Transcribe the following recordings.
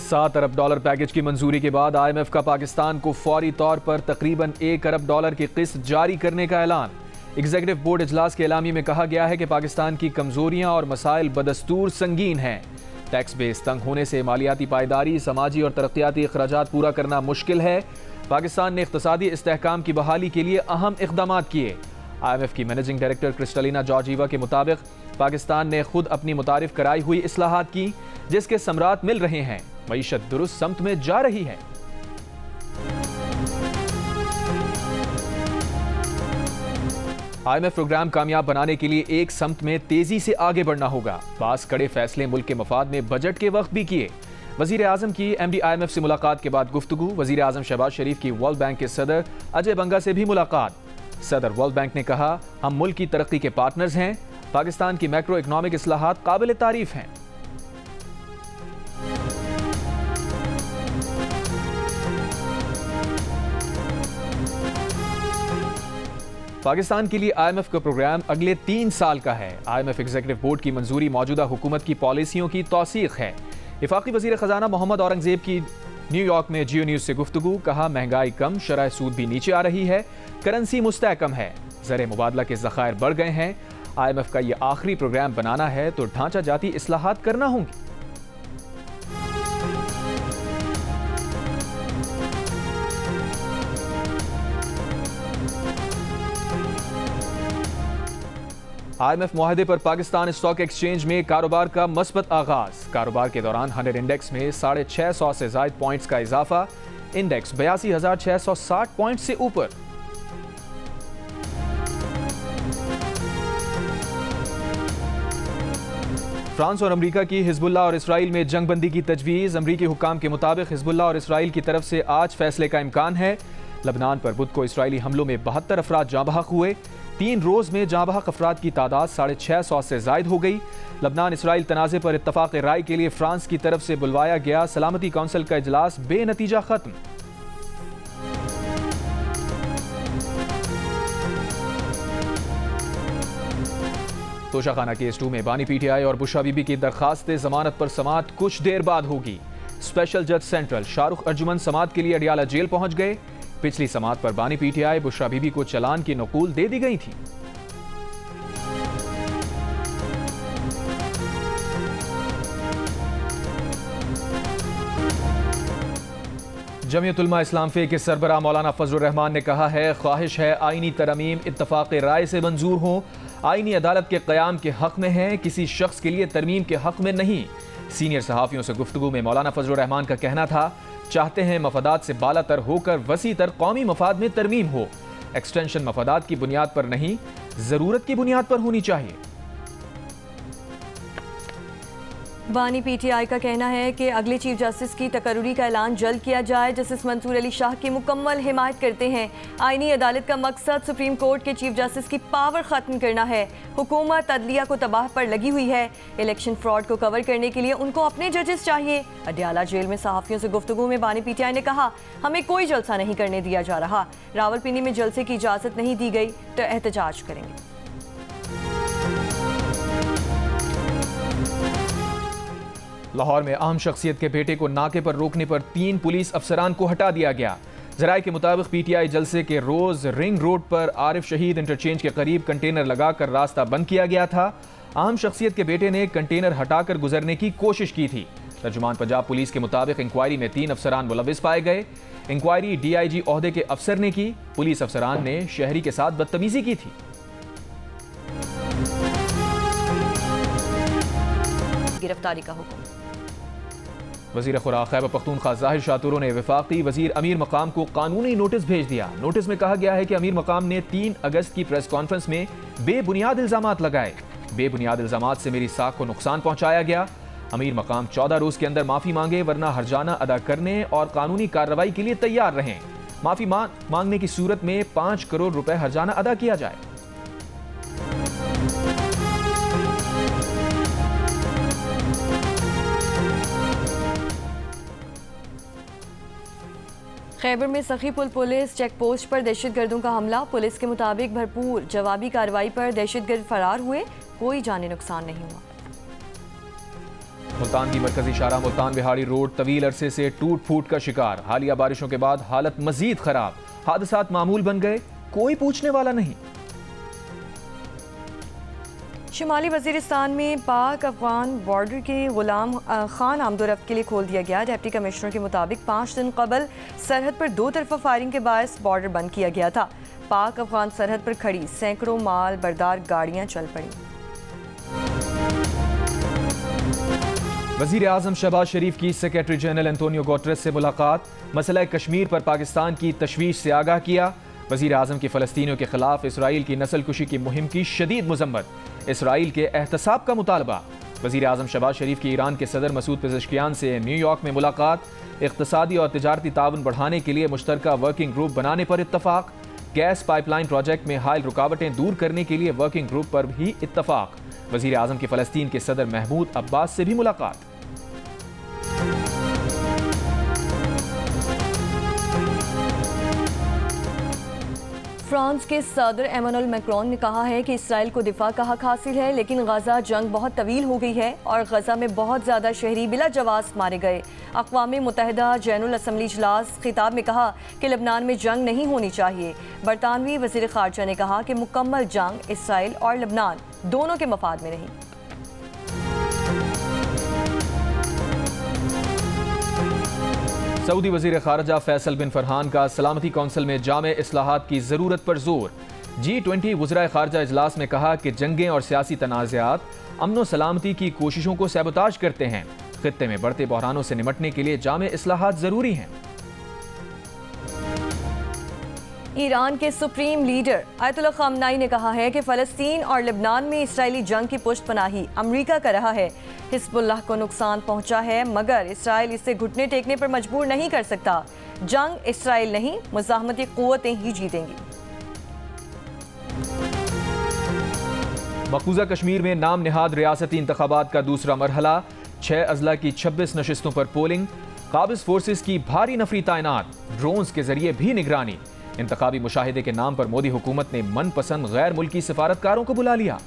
$7 अरब package की मंजूरी के बाद IMF का पाकिस्तान को फौरी तौर पर तकरीबन $1 अरब की किस्त जारी करने का ऐलान। एग्जीक्यूटिव बोर्ड इजलास के एलामी में कहा गया है कि पाकिस्तान की कमजोरियां और मसाइल बदस्तूर संगीन हैं। टैक्स बेस तंग होने से मालियाती पायदारी, समाजी और तरक्याती अखराजात पूरा करना मुश्किल है। पाकिस्तान ने इक्तसादी इस्तेहकाम की बहाली के लिए अहम इक़दाम किए। IMF की मैनेजिंग डायरेक्टर क्रिस्टलिना जॉर्जीवा के मुताबिक पाकिस्तान ने खुद अपनी मुतारिफ कराई हुई इस्लाहात की, जिसके समरात मिल रहे हैं। मईशत दुरुस्त समत में जा रही है। IMF प्रोग्राम कामयाब बनाने के लिए एक समत में तेजी से आगे बढ़ना होगा। बास कड़े फैसले मुल्क के मफाद में बजट के वक्त भी किए। वजीर आजम की MD IMF से मुलाकात के बाद गुफ्तगू। वजीर आजम शहबाज शरीफ की वर्ल्ड बैंक के सदर अजय बंगा से भी मुलाकात। सदर वर्ल्ड बैंक ने कहा, हम मुल्क की तरक्की के पार्टनर्स हैं। पाकिस्तान की मैक्रो इकनॉमिक इस्लाहात काबिल तारीफ हैं। पाकिस्तान के लिए IMF का प्रोग्राम अगले 3 साल का है। IMF एग्जीक्यूटिव बोर्ड की मंजूरी मौजूदा हुकूमत की पॉलिसियों की तौसीक है। वफाकी वजीर खजाना मोहम्मद औरंगजेब की न्यूयॉर्क में जियो न्यूज से गुफ्तगू। कहा, महंगाई कम, शरह सूद भी नीचे आ रही है, करेंसी मुस्तहकम है, ज़र मुबादला के ज़खायर बढ़ गए हैं। IMF का यह आखिरी प्रोग्राम बनाना है तो ढांचा जाती इस्लाहात करना होंगी। IMF मुआहदे पर पाकिस्तान स्टॉक एक्सचेंज में कारोबार का मस्बत आगाज। कारोबार के दौरान 100 इंडेक्स में 650 से जायद पॉइंट्स का इजाफा। इंडेक्स 82,660 पॉइंट से ऊपर। फ्रांस और अमेरिका की हिजबुल्लाह और इसराइल में जंगबंदी की तजवीज़। अमरीकी हुकाम के मुताबिक हिजबुल्लाह और इसराइल की तरफ से आज फैसले का इम्कान है। लबनान पर बुध को इसराइली हमलों में 72 अफराद जाँ बहक हुए। 3 रोज में जाँ बहक अफराद की तादाद 650 से जायद हो गई। लबनान इसराइल तनाज़े पर इत्तफाक राय के लिए फ्रांस की तरफ से बुलवाया गया सलामती कौंसिल का इजलास बेनतीजा खत्म। तोशाखाना केस 2 में बानी PTI और बुशरा बीबी की दरखास्त जमानत पर समाअत कुछ देर बाद होगी। स्पेशल जज सेंट्रल शाहरुख अर्जुमन समाअत के लिए अडियाला जेल पहुंच गए। पिछली समाअत पर बानी PTI बुशरा बीबी को चलान की नकूल दे दी गई थी। जमीयत उलमा इस्लाम फे के सरबराह मौलाना फजलुर रहमान ने कहा है, ख्वाहिश है आईनी तरमीम इत्तफाक राय से मंजूर हो। आईनी अदालत के क़याम के हक में है, किसी शख्स के लिए तरमीम के हक में नहीं। सीनियर सहाफ़ियों से गुफ्तगू में मौलाना फजलुर रहमान का कहना था, चाहते हैं मफादात से बालातर होकर वसी तर कौमी मफाद में तरमीम हो। एक्सटेंशन मफादात की बुनियाद पर नहीं, ज़रूरत की बुनियाद पर होनी चाहिए। बानी PTI का कहना है कि अगले चीफ जस्टिस की तकर्री का ऐलान जल्द किया जाए। जस्टिस मंसूर अली शाह की मुकम्मल हिमायत करते हैं। आईनी अदालत का मकसद सुप्रीम कोर्ट के चीफ जस्टिस की पावर ख़त्म करना है। हुकूमत अदलिया को तबाह पर लगी हुई है। इलेक्शन फ्रॉड को कवर करने के लिए उनको अपने जजेस चाहिए। अडियाला जेल में सहाफ़ियों से गुफ्तगू में बानी PTI ने कहा, हमें कोई जलसा नहीं करने दिया जा रहा। रावलपिंडी में जलसे की इजाज़त नहीं दी गई तो एहतजाज करेंगे। लाहौर में अहम शख्सियत के बेटे को नाके पर रोकने पर 3 पुलिस अफसरान को हटा दिया गया। ज़राए के मुताबिक PTI जलसे के रोज रिंग रोड पर आरिफ शहीद इंटरचेंज के करीब कंटेनर लगाकर रास्ता बंद किया गया था। अहम शख्सियत के बेटे ने कंटेनर हटाकर गुजरने की कोशिश की थी। तर्जुमान पंजाब पुलिस के मुताबिक इंक्वायरी में 3 अफसरान मुलविस पाए गए। इंक्वायरी DIG ओहदे के अफसर ने की। पुलिस अफसरान ने शहरी के साथ बदतमीजी की थी। गिरफ्तारी का हुक्म। वज़ीर खुराक खैबर पख्तूनख्वा ज़ाहिर शातुरो ने वफाकी वज़ीर अमीर मकाम को कानूनी नोटिस भेज दिया। नोटिस में कहा गया है कि अमीर मकाम ने 3 अगस्त की प्रेस कॉन्फ्रेंस में बेबुनियाद इल्ज़ामात लगाए। बेबुनियाद इल्ज़ामात से मेरी साख को नुकसान पहुंचाया गया। अमीर मकाम 14 रोज के अंदर माफ़ी मांगे, वरना हर्जाना अदा करने और कानूनी कार्रवाई के लिए तैयार रहें। माफ़ी मांगने की सूरत में 5 करोड़ रुपए हर्जाना अदा किया जाए। खैबर में सखीपुल पुलिस चेक पोस्ट पर दहशतगर्दों का हमला। पुलिस के मुताबिक भरपूर जवाबी कार्रवाई पर दहशतगर्द फरार हुए, कोई जानी नुकसान नहीं हुआ। मुल्तान की मरकजी शाहराह मुल्तान बिहाड़ी रोड तवील अरसे से टूट फूट का शिकार। हालिया बारिशों के बाद हालत मजीद खराब। हादसात मामूल बन गए, कोई पूछने वाला नहीं। शुमाली वजीरिस्तान में पाक अफगान बॉर्डर के गुलाम खान आमदोरफ्त के लिए खोल दिया गया। डिप्टी कमिश्नर के मुताबिक 5 दिन कबल सरहद पर 2 तरफा फायरिंग के बायस बॉर्डर बंद किया गया था। पाक अफगान सरहद पर खड़ी सैकड़ों माल बरदार गाड़ियां चल पड़ी। वज़ीर आज़म शहबाज शरीफ की सेक्रेटरी जनरल एंटोनियो गुटेरेस से मुलाकात। मसला कश्मीर पर पाकिस्तान की तशवीश से आगाह किया। वज़ीर आज़म की फ़लस्तीनियों के खिलाफ इसराइल की नस्लकुशी की मुहिम की शदीद मजम्मत। इसराइल के एहतसाब का मुतालबा। वज़ीर आज़म शहबाज शरीफ की ईरान के सदर मसूद पेज़ेश्कियान से न्यूयॉर्क में मुलाकात। इक़्तिसादी और तिजारती ताउन बढ़ाने के लिए मुश्तरका वर्किंग ग्रुप बनाने पर इत्तफाक। गैस पाइपलाइन प्रोजेक्ट में हायल रुकावटें दूर करने के लिए वर्किंग ग्रुप पर भी इत्तफाक। वज़ीर आज़म की फ़लस्तीन के सदर महमूद अब्बास से भी मुलाकात। फ्रांस के सदर एमानुएल मैक्रोन ने कहा है कि इसराइल को दिफा का हक हासिल है, लेकिन गजा जंग बहुत तवील हो गई है और गजा में बहुत ज़्यादा शहरी बिला जवाब मारे गए। अक़वाम मुत्तहिदा जनरल असम्बली इजलास खिताब में कहा कि लबनान में जंग नहीं होनी चाहिए। बरतानवी वज़ीर ख़ारजा ने कहा कि मुकम्मल जंग इसराइल और लबनान दोनों के मफाद में नहीं। सऊदी वज़ीर ख़ारजा फैसल बिन फरहान का सलामती कौंसिल में जामे इस्लाहात की ज़रूरत पर जोर। G20 वज़राए ख़ारजा इजलास में कहा कि जंगें और सियासी तनाज़ात अमन व सलामती की कोशिशों को सैबोताज करते हैं। ख़ित्ते में बढ़ते बहरानों से निमटने के लिए जामे इस्लाहात ज़रूरी हैं। ईरान के सुप्रीम लीडर आयतुल्लाह ख़ामनेई ने कहा है कि फ़लस्तीन और लेबनान में इसराइली जंग की पुष्टपनाही अमरीका कर रहा है। हिज़्बुल्लाह को नुकसान पहुंचा है, मगर इसराइल इसे घुटने टेकने पर मजबूर नहीं कर सकता। जंग इसराइल नहीं, मुज़ाहमती क़ुव्वतें ही जीतेंगी। मक़बूज़ा कश्मीर में नाम निहाद रियासती इंतख़ाबात का दूसरा मरहला। 6 अज़ला की 26 नशिस्तों पर पोलिंग। काबिज़ फोर्सेस की भारी नफरी तैनात। ड्रोन्स के जरिए भी निगरानी। इंतखाबी मुशाहिदे के नाम पर मोदी हुकूमत ने मनपसंद गैर मुल्की सिफारतकारों को बुला लिया।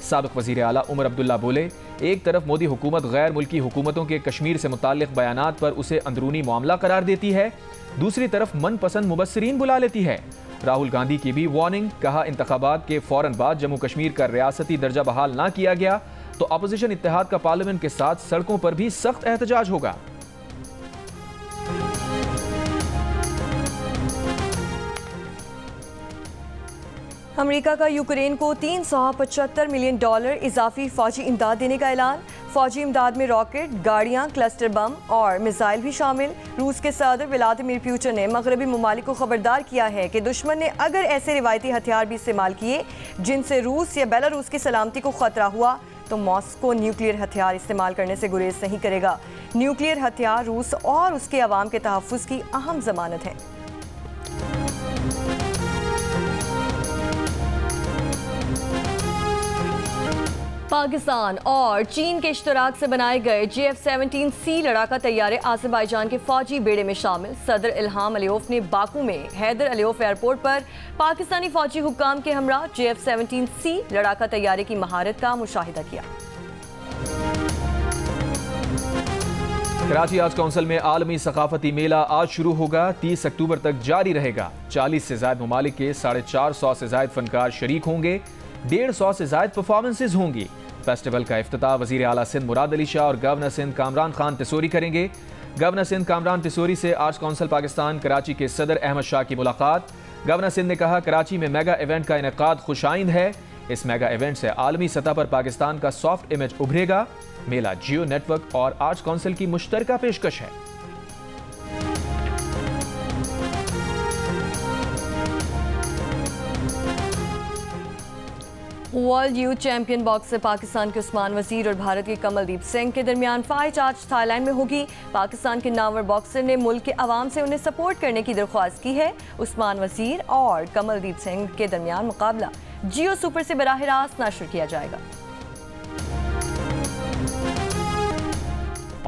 साबिक़ वज़ीर आला उमर अब्दुल्ला बोले, एक तरफ मोदी हुकूमत गैर मुल्की हुकूमतों के कश्मीर से मुताल्लिक़ बयानात पर उसे अंदरूनी मामला करार देती है, दूसरी तरफ मनपसंद मुबस्सिरीन बुला लेती है। राहुल गांधी की भी वार्निंग। कहा, इंतखाबात के फ़ौरन बाद जम्मू कश्मीर का रियासती दर्जा बहाल ना किया गया तो अपोजिशन इत्तेहाद का पार्लियामेंट के साथ सड़कों पर भी सख्त एहतजाज होगा। अमेरिका का यूक्रेन को $375 मिलियन इजाफी फौजी इमदाद देने का ऐलान। फौजी इमदाद में रॉकेट, गाड़ियां, क्लस्टर बम और मिसाइल भी शामिल। रूस के सदर व्लादिमीर पुतिन ने मगरबी ममालिक को खबरदार किया है कि दुश्मन ने अगर ऐसे रिवायती हथियार भी इस्तेमाल किए जिनसे रूस या बेलारूस की सलामती को खतरा हुआ तो मॉस्को न्यूक्लियर हथियार इस्तेमाल करने से गुरेज नहीं करेगा। न्यूक्लियर हथियार रूस और उसके अवाम के तहफ़्फ़ुज़ की अहम ज़मानत है। पाकिस्तान और चीन के इश्तराक से बनाए गए JF-17C लड़ाका तैयारे आज़रबाईजान के फौजी बेड़े में शामिल। सदर इल्हाम अलीयोफ ने बाकू में हैदर अलीयोफ एयरपोर्ट पर पाकिस्तानी फौजी हुक्काम के हमरा JF-17C लड़ाका तैयारे की महारत का मुशाहिदा किया। कराची आर्ट्स काउंसिल में आलमी सकाफती मेला आज शुरू होगा, 30 अक्टूबर तक जारी रहेगा। 40 से ज़ायद ममालिक के 450 से ज़ायद फनकार शरीक होंगे। 150 से ज़ायद परफॉर्मेंसेज होंगी। फेस्टिवल का इफ्तिताह वज़ीर आला सिंध मुराद अली शाह और गवर्नर सिंध कामरान खान तिसोरी करेंगे। गवर्नर सिंध कामरान तिसोरी से आर्ट्स काउंसिल पाकिस्तान कराची के सदर अहमद शाह की मुलाकात। गवर्नर सिंध ने कहा, कराची में मेगा इवेंट का इनेकाद खुशाइंद है। इस मेगा इवेंट से आलमी सतह पर पाकिस्तान का सॉफ्ट इमेज उभरेगा। मेला जियो नेटवर्क और आर्ट्स काउंसिल की मुश्तरका पेशकश है। World youth champion boxer Pakistan के उस्मान वजीर और भारत के कमलदीप सिंह के दरमियान फाइट आज थाईलैंड में होगी। पाकिस्तान के नामवर बॉक्सर ने मुल्क के अवाम से उन्हें सपोर्ट करने की दरख्वास्त की है। उस्मान वजीर और कमलदीप सिंह के दरमियान मुकाबला जियो सुपर से बराह रास्त नशर किया जाएगा।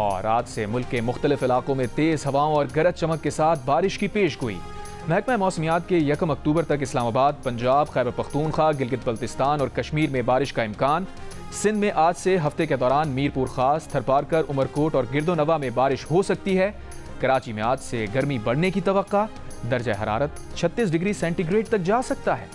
और आज से मुल्क के मुख्तलिफ इलाकों में तेज हवाओं और गरज चमक के साथ बारिश की पेशगोई। महकमा मौसमियात के 1 अक्टूबर तक इस्लामाबाद, पंजाब, खैबर पख्तूनख्वा, गिलगित बल्तिस्तान और कश्मीर में बारिश का इम्कान। सिंध में आज से हफ्ते के दौरान मीरपुर खास, थरपारकर, उमरकोट और गिरदोनवा में बारिश हो सकती है। कराची में आज से गर्मी बढ़ने की तवक्का, दर्जा हरारत 36 डिग्री सेंटीग्रेड तक जा सकता है।